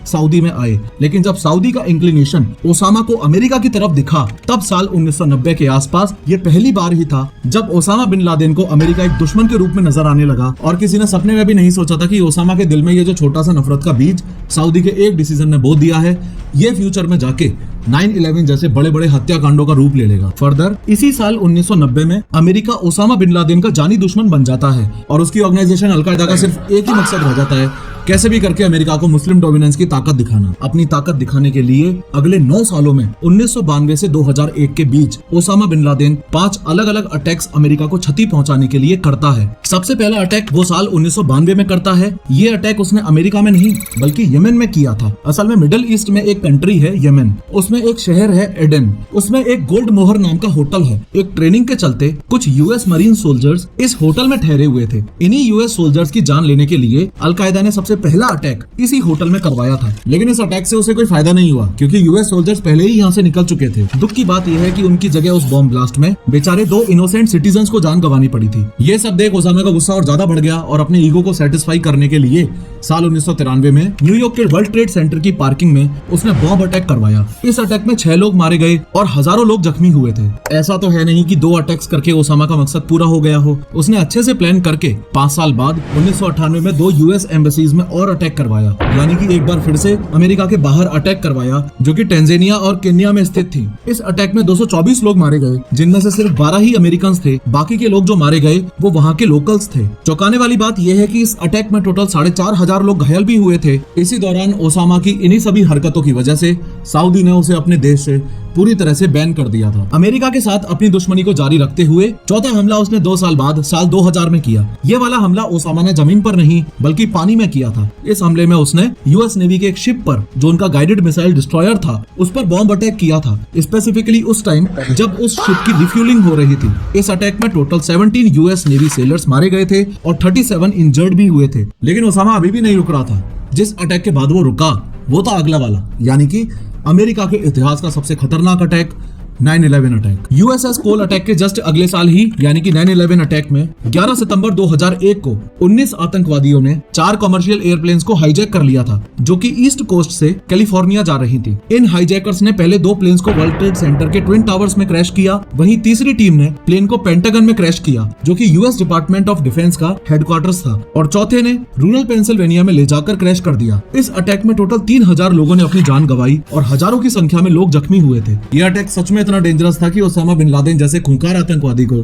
Speaker 1: सऊदी में आए। लेकिन जब सऊदी का इंक्लिनेशन ओसामा को अमेरिका की तरफ दिखा तब साल 1990 के आसपास ये पहली बार ही था जब ओसामा बिन लादेन को अमेरिका एक दुश्मन के रूप में नजर आने लगा। और किसी ने सपने में भी नहीं सोचा था कि ओसामा के दिल में ये जो छोटा सा नफरत का बीज सऊदी के एक डिसीजन ने बो दिया है, ये फ्यूचर में जाके 9/11 जैसे बड़े बड़े हत्याकांडों का रूप ले लेगा। फर्दर इसी साल 1990 में अमेरिका ओसामा बिन लादेन का जानी दुश्मन बन जाता है और उसकी ऑर्गेनाइजेशन अल कायदा का सिर्फ एक ही मकसद रह जाता है, कैसे भी करके अमेरिका को मुस्लिम डोमिनेंस की ताकत दिखाना। अपनी ताकत दिखाने के लिए अगले 9 सालों में 1992 से 2001 के बीच ओसामा बिन लादेन 5 अलग अलग अटैक्स अमेरिका को क्षति पहुंचाने के लिए करता है। सबसे पहला अटैक वो साल 1992 में करता है। ये अटैक उसने अमेरिका में नहीं बल्कि यमन में किया था। असल में मिडिल ईस्ट में एक कंट्री है यमन, उसमें एक शहर है एडन, उसमें एक गोल्ड मोहर नाम का होटल है। एक ट्रेनिंग के चलते कुछ यूएस मरीन सोल्जर्स इस होटल में ठहरे हुए थे। इन्हीं यूएस सोल्जर्स की जान लेने के लिए अल कायदा ने सबसे पहला अटैक इसी होटल में करवाया था। लेकिन इस अटैक से उसे कोई फायदा नहीं हुआ क्योंकि यूएस सोल्जर्स पहले ही यहाँ से निकल चुके थे। दुख की बात यह है कि उनकी जगह उस बॉम्ब ब्लास्ट में बेचारे 2 इनोसेंट सिटीजन्स को जान गंवानी पड़ी थी। ये सब देख ओसामा का गुस्सा और ज्यादा बढ़ गया और अपने ईगो को सेटिस्फाई करने के लिए साल 1993 में न्यूयॉर्क के वर्ल्ड ट्रेड सेंटर की पार्किंग में उसने बॉम्ब अटैक करवाया। इस अटैक में 6 लोग मारे गए और हजारों लोग जख्मी हुए थे। ऐसा तो है नहीं कि 2 अटैक्स करके ओसामा का मकसद पूरा हो गया हो। उसने अच्छे से प्लान करके 5 साल बाद 1998 में 2 यूएस एम्बेसीज में और अटैक करवाया, यानी कि एक बार फिर से अमेरिका के बाहर अटैक करवाया जो कि टेंजानिया और केन्या में स्थित थी। इस अटैक में 224 लोग मारे गए जिनमें से सिर्फ 12 ही अमेरिकन थे। बाकी के लोग जो मारे गए वो वहाँ के लोकल्स थे। चौंकाने वाली बात यह है कि इस अटैक में टोटल 4,500 लोग घायल भी हुए थे। इसी दौरान ओसामा की इन्हीं सभी हरकतों की वजह से सऊदी ने उसे अपने देश से पूरी तरह से बैन कर दिया था। अमेरिका के साथ अपनी दुश्मनी को जारी रखते हुए चौथा हमला उसने 2 साल बाद साल 2000 में किया। ये वाला हमला ओसामा ने जमीन पर नहीं बल्कि पानी में किया था। इस हमले में उसने यूएस नेवी के एक शिप पर जो उनका गाइडेड मिसाइल डिस्ट्रॉयर था उस पर बॉम्ब अटैक किया था, स्पेसिफिकली उस टाइम जब उस शिप की रिफ्यूलिंग हो रही थी। इस अटैक में टोटल 17 यूएस नेवी सेलर्स मारे गए थे और 37 इंजर्ड भी हुए थे। लेकिन ओसामा अभी भी नहीं रुक रहा था। जिस अटैक के बाद वो रुका वो था अगला वाला, यानी कि अमेरिका के इतिहास का सबसे खतरनाक अटैक 9/11 अटैक। यूएसएस कोल अटैक के जस्ट अगले साल ही यानी कि 9/11 अटैक में 11 सितंबर 2001 को 19 आतंकवादियों ने 4 कमर्शियल एयरप्लेन्स को हाईजैक कर लिया था जो कि ईस्ट कोस्ट से कैलिफोर्निया जा रही थी। इन हाईजैकर्स ने पहले 2 प्लेन्स को वर्ल्ड ट्रेड सेंटर के ट्विन टावर्स में क्रैश किया, वहीं तीसरी टीम ने प्लेन को पेंटागन में क्रैश किया जो कि यूएस डिपार्टमेंट ऑफ डिफेंस का हेडक्वार्टर्स था, और चौथे ने रूरल पेंसिल्वेनिया में ले जाकर क्रैश कर दिया। इस अटैक में टोटल 3000 लोगों ने अपनी जान गंवाई और हजारों की संख्या में लोग जख्मी हुए थे। यह अटैक सच में इतना डेंजरस था कि ओसामा बिन लादेन जैसे खूंखार आतंकवादी को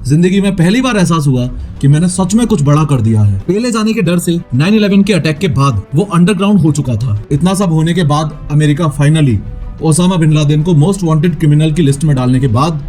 Speaker 1: जिंदगी में पहली बार एहसास हुआ कि मैंने सच में कुछ बड़ा कर दिया है। पहले जाने के डर से 9/11 के अटैक के बाद वो अंडरग्राउंड हो चुका था। इतना सब होने के बाद America finally Osama bin Laden को मोस्ट वांटेड क्रिमिनल की लिस्ट में डालने के बाद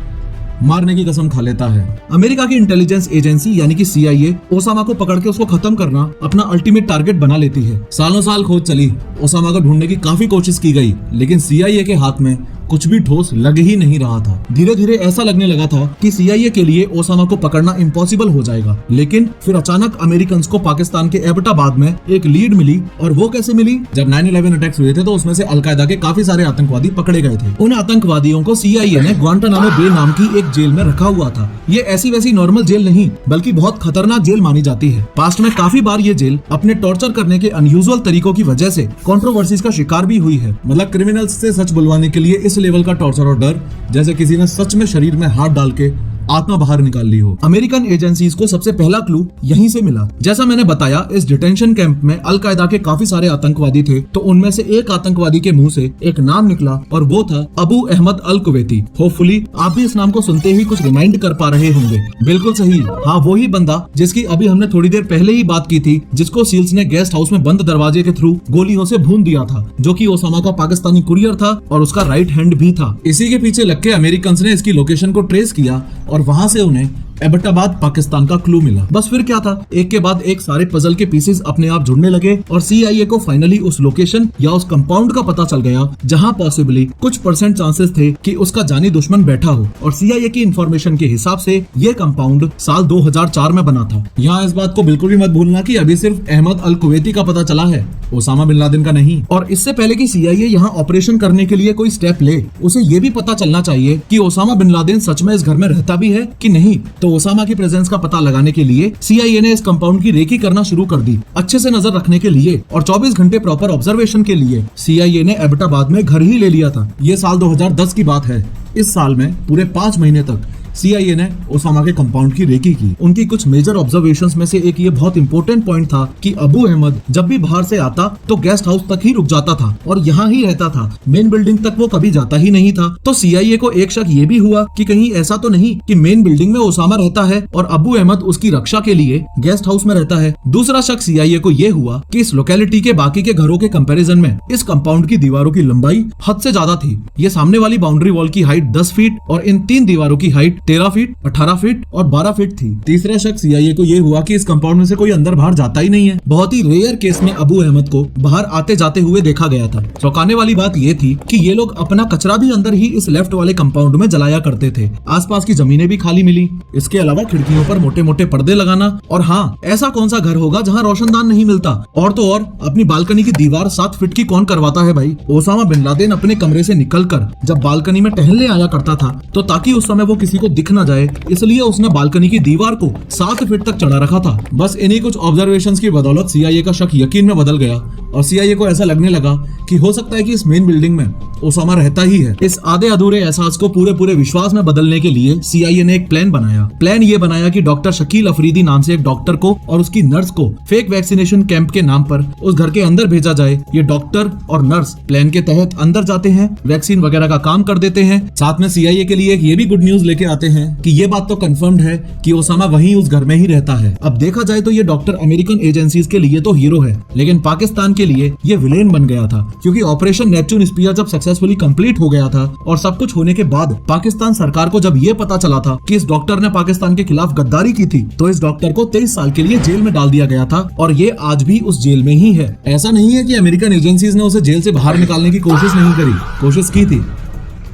Speaker 1: मारने की कसम खा लेता है। अमेरिका की इंटेलिजेंस एजेंसी यानी कि CIA ओसामा को पकड़ के उसको खत्म करना अपना अल्टीमेट टारगेट बना लेती है। सालों साल खोज चली, ओसामा को ढूंढने की काफी कोशिश की गई, लेकिन CIA के हाथ में कुछ भी ठोस लग ही नहीं रहा था। धीरे धीरे ऐसा लगने लगा था कि CIA के लिए ओसामा को पकड़ना इम्पॉसिबल हो जाएगा। लेकिन फिर अचानक अमेरिकन को पाकिस्तान के एबटाबाद में एक लीड मिली, और वो कैसे मिली? जब 9/11 अटैक्स हुए थे तो उसमें से अलकायदा के काफी सारे आतंकवादी पकड़े गए थे। उन आतंकवादियों को CIA ने ग्वांटानामो बे नाम की एक जेल में रखा हुआ था। ये ऐसी वैसी नॉर्मल जेल नहीं बल्कि बहुत खतरनाक जेल मानी जाती है। पास्ट में काफी बार ये जेल अपने टॉर्चर करने के अनयूजुअल तरीकों की वजह से कंट्रोवर्सीज का शिकार भी हुई है। मतलब क्रिमिनल्स से सच बुलवाने के लिए इस लेवल का टॉर्चर और डर, जैसे किसी ने सच में शरीर में हाथ डाल के आत्मा बाहर निकाल ली हो। अमेरिकन एजेंसीज को सबसे पहला क्लू यहीं से मिला। जैसा मैंने बताया, इस डिटेंशन कैंप में अल कायदा के काफी सारे आतंकवादी थे, तो उनमें से एक आतंकवादी के मुंह से एक नाम निकला और वो था अबू अहमद अल कुवैती। होपफुली आप भी इस नाम को सुनते ही कुछ रिमाइंड कर पा रहे होंगे। बिल्कुल सही, हाँ वही बंदा जिसकी अभी हमने थोड़ी देर पहले ही बात की थी, जिसको सील्स ने गेस्ट हाउस में बंद दरवाजे के थ्रू गोलियों से भून दिया था, जो कि ओसामा का पाकिस्तानी कुरियर था और उसका राइट हैंड भी था। इसी के पीछे लग के अमेरिकन ने इसकी लोकेशन को ट्रेस किया और वहां से उन्हें एबटाबाद पाकिस्तान का क्लू मिला। बस फिर क्या था, एक के बाद एक सारे पजल के पीसेस अपने आप जुड़ने लगे और CIA को फाइनली उस लोकेशन या उस कंपाउंड का पता चल गया जहां पॉसिबली कुछ % चांसेस थे कि उसका जानी दुश्मन बैठा हो। और CIA की इंफॉर्मेशन के हिसाब से ये कंपाउंड साल 2004 में बना था। यहाँ इस बात को बिल्कुल भी मत भूलना कि अभी सिर्फ अहमद अल कुवैती का पता चला है, ओसामा बिन लादेन का नहीं। और इससे पहले कि CIA यहाँ ऑपरेशन करने के लिए कोई स्टेप ले, उसे ये भी पता चलना चाहिए कि ओसामा बिन लादेन सच में इस घर में रहता भी है कि नहीं। तो ओसामा की प्रेजेंस का पता लगाने के लिए CIA ने इस कंपाउंड की रेकी करना शुरू कर दी, अच्छे से नजर रखने के लिए और 24 घंटे प्रॉपर ऑब्जर्वेशन के लिए CIA ने एबटाबाद में घर ही ले लिया था। ये साल 2010 की बात है। इस साल में पूरे 5 महीने तक CIA ने ओसामा के कंपाउंड की रेकी की। उनकी कुछ मेजर ऑब्जर्वेशंस में से एक ये बहुत इंपॉर्टेंट पॉइंट था कि अबू अहमद जब भी बाहर से आता तो गेस्ट हाउस तक ही रुक जाता था और यहाँ ही रहता था, मेन बिल्डिंग तक वो कभी जाता ही नहीं था। तो CIA को एक शक ये भी हुआ कि कहीं ऐसा तो नहीं कि मेन बिल्डिंग में ओसामा रहता है और अबू अहमद उसकी रक्षा के लिए गेस्ट हाउस में रहता है। दूसरा शक CIA को ये हुआ कि इस लोकेलिटी के बाकी के घरों के कंपैरिजन में इस कंपाउंड की दीवारों की लंबाई हद से ज्यादा थी। ये सामने वाली बाउंड्री वॉल की हाइट 10 फीट और इन 3 दीवारों की हाइट 13 फीट, 18 फीट और 12 फीट थी। तीसरा शक CIA को ये हुआ कि इस कंपाउंड में से कोई अंदर बाहर जाता ही नहीं है। बहुत ही रेयर केस में अबू अहमद को बाहर आते जाते हुए देखा गया था। चौंकाने वाली बात ये थी कि ये लोग अपना कचरा भी अंदर ही इस लेफ्ट वाले कंपाउंड में जलाया करते थे। आसपास की जमीनें भी खाली मिली। इसके अलावा खिड़कियों पर मोटे मोटे पर्दे लगाना। और हाँ, ऐसा कौन सा घर होगा जहाँ रोशनदान नहीं मिलता। और तो और अपनी बालकनी की दीवार 7 फीट की कौन करवाता है भाई। ओसामा बिन लादेन अपने कमरे से निकलकर जब बालकनी में टहलने आया करता था तो ताकि उस समय वो किसी को दिख न जाए, इसलिए उसने बालकनी की दीवार को 7 फीट तक चढ़ा रखा था। बस इन्हीं कुछ ऑब्जर्वेशंस की बदौलत CIA का शक यकीन में बदल गया और CIA को ऐसा लगने लगा कि हो सकता है कि इस मेन बिल्डिंग में ओसामा रहता ही है। इस आधे अधूरे एहसास को पूरे विश्वास में बदलने के लिए CIA ने एक प्लान बनाया। प्लान ये बनाया कि डॉक्टर शकील अफरीदी नाम से एक डॉक्टर को और उसकी नर्स को फेक वैक्सीनेशन कैंप के नाम पर उस घर के अंदर भेजा जाए। ये डॉक्टर और नर्स प्लान के तहत अंदर जाते हैं, वैक्सीन वगैरह का काम कर देते हैं। साथ में CIA के लिए एक ये भी गुड न्यूज लेके आते हैं कि ये बात तो कंफर्म्ड है कि ओसामा वहीं उस घर में ही रहता है। अब देखा जाए तो ये डॉक्टर अमेरिकन एजेंसीज के लिए तो हीरो है, लेकिन पाकिस्तान के लिए ये विलेन बन गया था, क्योंकि ऑपरेशन नेपच्यून स्पीयर जब सक्सेसफुली कंप्लीट हो गया था और सब कुछ होने के बाद पाकिस्तान सरकार को जब ये पता चला था कि इस डॉक्टर ने पाकिस्तान के खिलाफ गद्दारी की थी, तो इस डॉक्टर को 23 साल के लिए जेल में डाल दिया गया था और ये आज भी उस जेल में ही है। ऐसा नहीं है कि अमेरिकन एजेंसीज ने उसे जेल से बाहर निकालने की कोशिश नहीं करी, कोशिश की थी,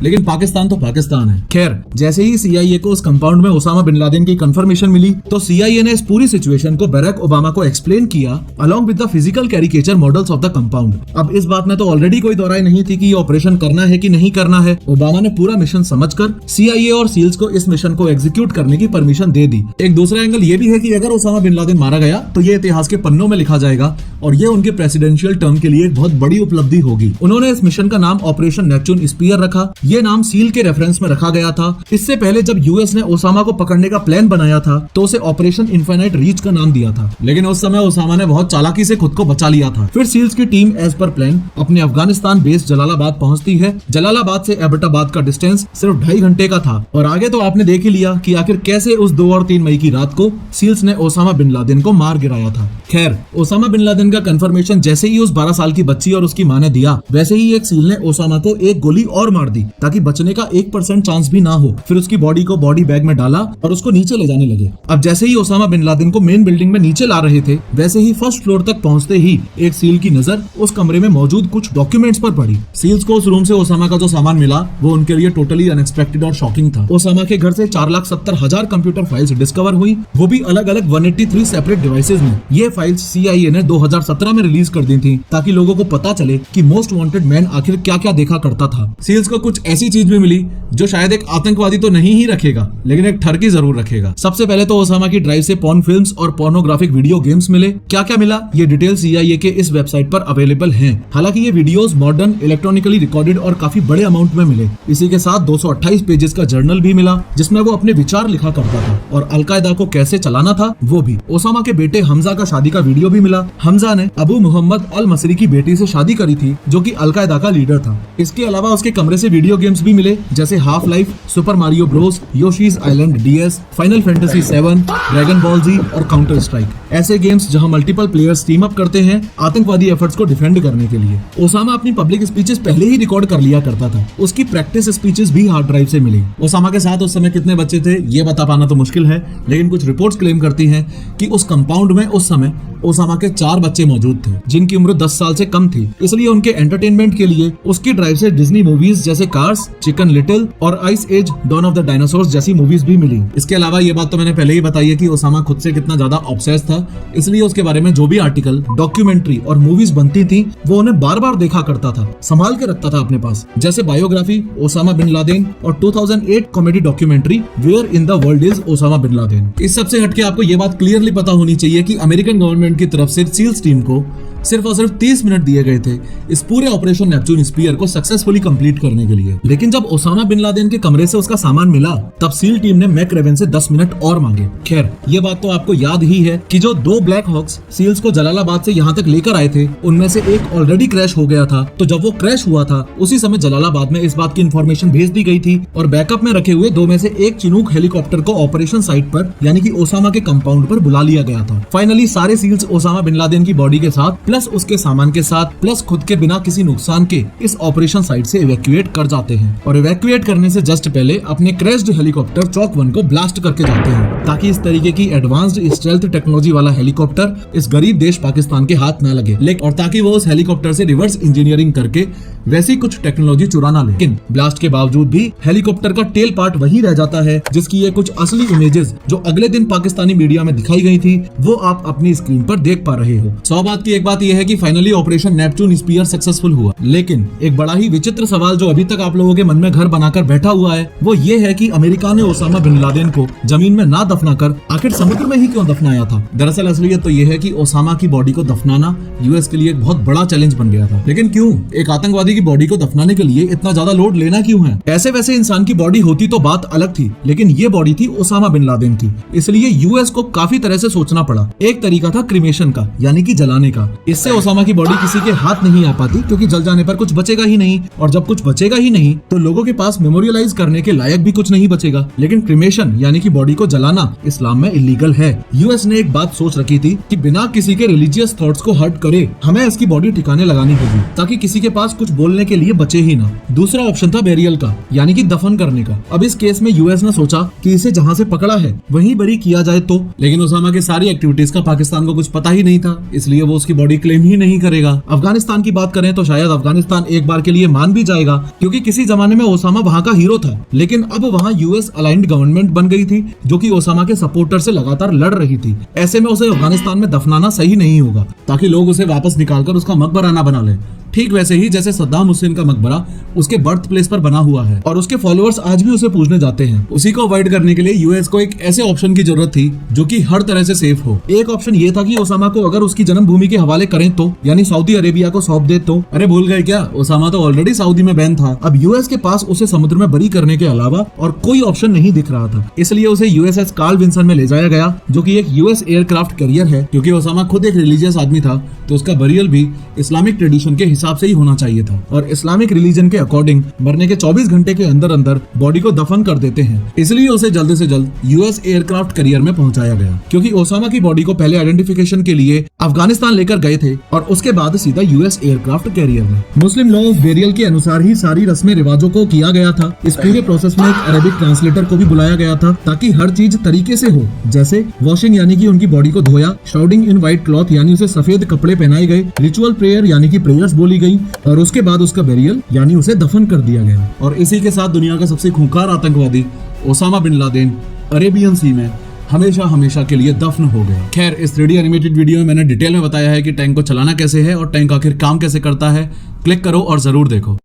Speaker 1: लेकिन पाकिस्तान तो पाकिस्तान है। खैर, जैसे ही CIA को उस कंपाउंड में ओसामा बिन लादेन की कंफर्मेशन मिली तो CIA ने इस पूरी सिचुएशन को बराक ओबामा को एक्सप्लेन किया along with the physical caricature models of the compound. अब इस बात में तो ऑलरेडी कोई दौराई नहीं थी कि ये ऑपरेशन करना है कि नहीं करना है। ओबामा ने पूरा मिशन समझकर CIA और सील्स को इस मिशन को एग्जीक्यूट करने की परमिशन दे दी। एक दूसरा एंगल ये भी है कि अगर ओसामा बिन लादेन मारा गया तो ये इतिहास के पन्नों में लिखा जाएगा और ये उनके प्रेसिडेंशियल टर्म के लिए एक बहुत बड़ी उपलब्धि होगी। उन्होंने इस मिशन का नाम ऑपरेशन नेपच्यून स्पीयर रखा। ये नाम सील के रेफरेंस में रखा गया था। इससे पहले जब US ने ओसामा को पकड़ने का प्लान बनाया था तो उसे ऑपरेशन इनफाइनाइट रीच का नाम दिया था, लेकिन उस समय ओसामा ने बहुत चालाकी से खुद को बचा लिया था। फिर सील्स की टीम एज पर प्लान अपने अफगानिस्तान बेस जलालाबाद पहुंचती है। जलालाबाद से एबटाबाद का डिस्टेंस सिर्फ 2.5 घंटे का था और आगे तो आपने देख ही लिया कि आखिर कैसे उस 2 और 3 मई की रात को सील्स ने ओसामा बिन लादेन को मार गिराया था। खैर, ओसामा बिन लादेन का कंफर्मेशन जैसे ही उस 12 साल की बच्ची और उसकी मां ने दिया, वैसे ही एक सील ने ओसामा को एक गोली और मार दी ताकि बचने का 1% चांस भी ना हो। फिर उसकी बॉडी को बॉडी बैग में डाला और उसको नीचे ले जाने लगे। अब जैसे ही ओसामा बिन लादेन को मेन बिल्डिंग में नीचे ला रहे थे, वैसे ही फर्स्ट फ्लोर तक पहुंचते ही एक सील की नजर उस कमरे में मौजूद कुछ डॉक्यूमेंट्स पर पड़ी। सील्स को उस रूम से ओसामा का जो सामान मिला वो उनके लिए टोटली अनएक्सपेक्टेड और शॉकिंग था। ओसामा के घर से 4,70,000 कंप्यूटर फाइल्स डिस्कवर हुई, वो भी अलग अलग 183 सेपरेट डिवाइसेस में। ये फाइल्स CIA ने 2017 में रिलीज कर दी थी ताकि लोगों को पता चले कि मोस्ट वांटेड मैन आखिर क्या क्या देखा करता था। सील्स को कुछ ऐसी चीज भी मिली जो शायद एक आतंकवादी तो नहीं ही रखेगा, लेकिन एक ठरकी जरूर रखेगा। सबसे पहले तो ओसामा की ड्राइव से पॉर्न फिल्म्स और पोर्नोग्राफिक वीडियो गेम्स मिले। क्या क्या मिला, ये डिटेल CIA के इस वेबसाइट पर अवेलेबल हैं। हालांकि ये वीडियोस मॉडर्न, इलेक्ट्रॉनिकली रिकॉर्डेड और काफी बड़े अमाउंट में मिले। इसी के साथ 228 पेजेस का जर्नल भी मिला जिसमें वो अपने विचार लिखा करता था और अलकायदा को कैसे चलाना था वो भी। ओसामा के बेटे हमजा का शादी का वीडियो भी मिला। हमजा ने अबू मोहम्मद अल मसरी की बेटी से शादी करी थी जो कि अलकायदा का लीडर था। इसके अलावा उसके कमरे से वीडियो गेम्स भी मिले जैसे Half Life, Super Mario Bros, Yoshi's Island DS, Final Fantasy 7, Dragon Ball Z और काउंटर स्ट्राइक। ऐसे गेम्स जहां मल्टीपल प्लेयर्स टीम अप करते हैं आतंकवादी एफर्ट्स को डिफेंड करने के लिए। ओसामा अपनी पब्लिक स्पीचेस पहले ही रिकॉर्ड कर लिया करता था। उसकी प्रैक्टिस स्पीचेस भी हार्ड ड्राइव से मिली। ओसामा के साथ उस समय कितने बच्चे थे ये बता पाना तो मुश्किल है, लेकिन कुछ रिपोर्ट्स क्लेम करती हैं कि उस कंपाउंड में उस समय ओसामा के 4 बच्चे मौजूद थे जिनकी उम्र 10 साल से कम थी। इसलिए उनके एंटरटेनमेंट के लिए उसकी ड्राइव से डिज्नी मूवीज जैसे कार्स, चिकन लिटिल और Ice Age Dawn of the Dinosaurs जैसी मूवीज भी मिली। इसके अलावा ये बात तो मैंने पहले ही बताई है कि ओसामा खुद से कितना ज्यादा ऑब्सेस था, इसलिए उसके बारे में जो भी आर्टिकल, डॉक्यूमेंट्री और मूवीज बनती थी वो उन्हें बार बार देखा करता था, संभाल के रखता था अपने पास। जैसे बायोग्राफी ओसामा बिन लादेन और 2008 comedy documentary Where in the World Is Osama bin Laden. इस सबसे हटके आपको ये बात क्लियरली पता होनी चाहिए कि अमेरिकन गवर्नमेंट की तरफ से सील्स टीम को सिर्फ और सिर्फ 30 मिनट दिए गए थे इस पूरे ऑपरेशन नेपच्यून स्पीयर को सक्सेसफुली कंप्लीट करने के लिए। लेकिन जब ओसामा बिन लादेन के कमरे से उसका सामान मिला तब सील टीम ने मैकरेवन से 10 मिनट और मांगे। खैर ये बात तो आपको याद ही है कि जो 2 ब्लैक हॉक्स सील्स को जलालाबाद से यहाँ तक लेकर आए थे उनमें से एक ऑलरेडी क्रैश हो गया था। तो जब वो क्रैश हुआ था उसी समय जलालाबाद में इस बात की इंफॉर्मेशन भेज दी गई थी और बैकअप में रखे हुए 2 में से एक चिनूक हेलीकॉप्टर को ऑपरेशन साइट पर यानी कि ओसामा के कंपाउंड पर बुला लिया गया था। फाइनली सारे सील्स ओसामा बिन लादेन की बॉडी के साथ प्लस उसके सामान के साथ प्लस खुद के बिना किसी नुकसान के इस ऑपरेशन साइट से इवैक्यूएट कर जाते हैं और इवैक्यूएट करने से जस्ट पहले अपने क्रैश्ड हेलीकॉप्टर चौक 1 को ब्लास्ट करके जाते हैं ताकि इस तरीके की एडवांस्ड स्टेल्थ टेक्नोलॉजी वाला हेलीकॉप्टर इस गरीब देश पाकिस्तान के हाथ न लगे, और ताकि वो उस हेलीकॉप्टर से रिवर्स इंजीनियरिंग करके वैसी कुछ टेक्नोलॉजी चुरा ना ले। लेकिन ब्लास्ट के बावजूद भी हेलीकॉप्टर का टेल पार्ट वही रह जाता है जिसकी ये कुछ असली इमेजेस जो अगले दिन पाकिस्तानी मीडिया में दिखाई गई थी वो आप अपनी स्क्रीन पर देख पा रहे हो। 100 बात की एक बात यह है कि finally operation Neptune Spear successful हुआ, लेकिन एक बड़ा ही विचित्र सवाल जो अभी तक आप लोगों के मन में घर बनाकर बैठा हुआ है वो ये है कि अमेरिका ने ओसामा बिन लादेन को जमीन में ना दफनाकर आखिर समुद्र में ही क्यों दफनाया था। दरअसल असलियत तो ये है कि ओसामा की बॉडी को दफनाना यूएस के लिए एक बहुत बड़ा चैलेंज बन गया था। लेकिन क्यों एक आतंकवादी की बॉडी को दफनाने के लिए इतना ज्यादा लोड लेना क्यों है? ऐसे वैसे इंसान की बॉडी होती तो बात अलग थी, लेकिन ये बॉडी थी ओसामा बिन लादेन की, इसलिए यूएस को काफी तरह से सोचना पड़ा। एक तरीका था क्रिमेशन का यानी कि जलाने का। इससे ओसामा की बॉडी किसी के हाथ नहीं आ पाती क्योंकि जल जाने पर कुछ बचेगा ही नहीं, और जब कुछ बचेगा ही नहीं तो लोगों के पास मेमोरियलाइज करने के लायक भी कुछ नहीं बचेगा। लेकिन क्रिमेशन यानी कि बॉडी को जलाना इस्लाम में इलीगल है। यूएस ने एक बात सोच रखी थी कि बिना किसी के रिलीजियस थॉट्स को हर्ट करे हमें इसकी बॉडी ठिकाने लगानी होगी ताकि किसी के पास कुछ बोलने के लिए बचे ही ना। दूसरा ऑप्शन था बेरियल का यानी कि दफन करने का। अब इस केस में यूएस ने सोचा कि इसे जहां से पकड़ा है वहीं बरी किया जाए तो, लेकिन ओसामा के सारी एक्टिविटीज का पाकिस्तान को कुछ पता ही नहीं था, इसलिए वो उसकी बॉडी क्लेम ही नहीं करेगा। अफगानिस्तान की बात करें तो शायद अफगानिस्तान एक बार के लिए मान भी जाएगा क्योंकि किसी जमाने में ओसामा वहां का हीरो था, लेकिन अब वहां यूएस अलाइंड गवर्नमेंट बन गई थी जो कि ओसामा के सपोर्टर से लगातार लड़ रही थी। ऐसे में उसे अफगानिस्तान में दफनाना सही नहीं होगा ताकि लोग उसे वापस निकालकर उसका मकबरा ना बना ले, ठीक वैसे ही जैसे सद्दाम हुसैन का मकबरा उसके बर्थ प्लेस पर बना हुआ है और उसके फॉलोअर्स आज भी उसे पूजने जाते हैं। उसी को अवॉइड करने के लिए यूएस को एक ऐसे ऑप्शन की जरूरत थी जो कि हर तरह से सेफ हो। एक ऑप्शन ये था कि ओसामा को अगर उसकी जन्मभूमि के हवाले करें तो, यानी सऊदी अरेबिया को सौंप दे तो। अरे भूल गए क्या, ओसामा तो ऑलरेडी सऊदी में बैन था। अब यूएस के पास उसे समुद्र में बरी करने के अलावा और कोई ऑप्शन नहीं दिख रहा था, इसलिए उसे यूएसएस कार्ल विंसन में ले जाया गया जो कि एक यूएस एयरक्राफ्ट कैरियर है। क्योंकि ओसामा खुद एक रिलीजियस आदमी था तो उसका बरियल भी इस्लामिक ट्रेडिशन के हिसाब से ही होना चाहिए था, और इस्लामिक रिलीजन के अकॉर्डिंग मरने के 24 घंटे के अंदर अंदर बॉडी को दफन कर देते हैं, इसलिए उसे जल्द से जल्द यूएस एयरक्राफ्ट कैरियर में पहुंचाया गया। क्योंकि ओसामा की बॉडी को पहले आइडेंटिफिकेशन के लिए अफगानिस्तान लेकर गए थे और उसके बाद सीधा यूएस एयरक्राफ्ट कैरियर में। मुस्लिम लॉ ऑफ बेरियल के अनुसार ही सारी रस्में रिवाजों को किया गया था। इस पूरे प्रोसेस में एक अरेबिक ट्रांसलेटर को भी बुलाया गया था ताकि हर चीज तरीके से हो, जैसे वॉशिंग यानी कि उनकी बॉडी को धोया, श्राउडिंग इन व्हाइट क्लॉथ यानी उसे सफेद कपड़े पहनाए गए, रिचुअल प्रेयर यानी कि प्रेयर्स बोली गई, और उसके बाद उसका बेरियल यानी उसे दफन कर दिया गया। और इसी के साथ दुनिया का सबसे खूंखार आतंकवादी ओसामा बिन लादेन अरेबियन सी में हमेशा हमेशा के लिए दफन हो गया। खैर, इस 3D एनिमेटेड वीडियो में मैंने डिटेल में बताया है कि टैंक को चलाना कैसे है और टैंक आखिर काम कैसे करता है। क्लिक करो और जरूर देखो।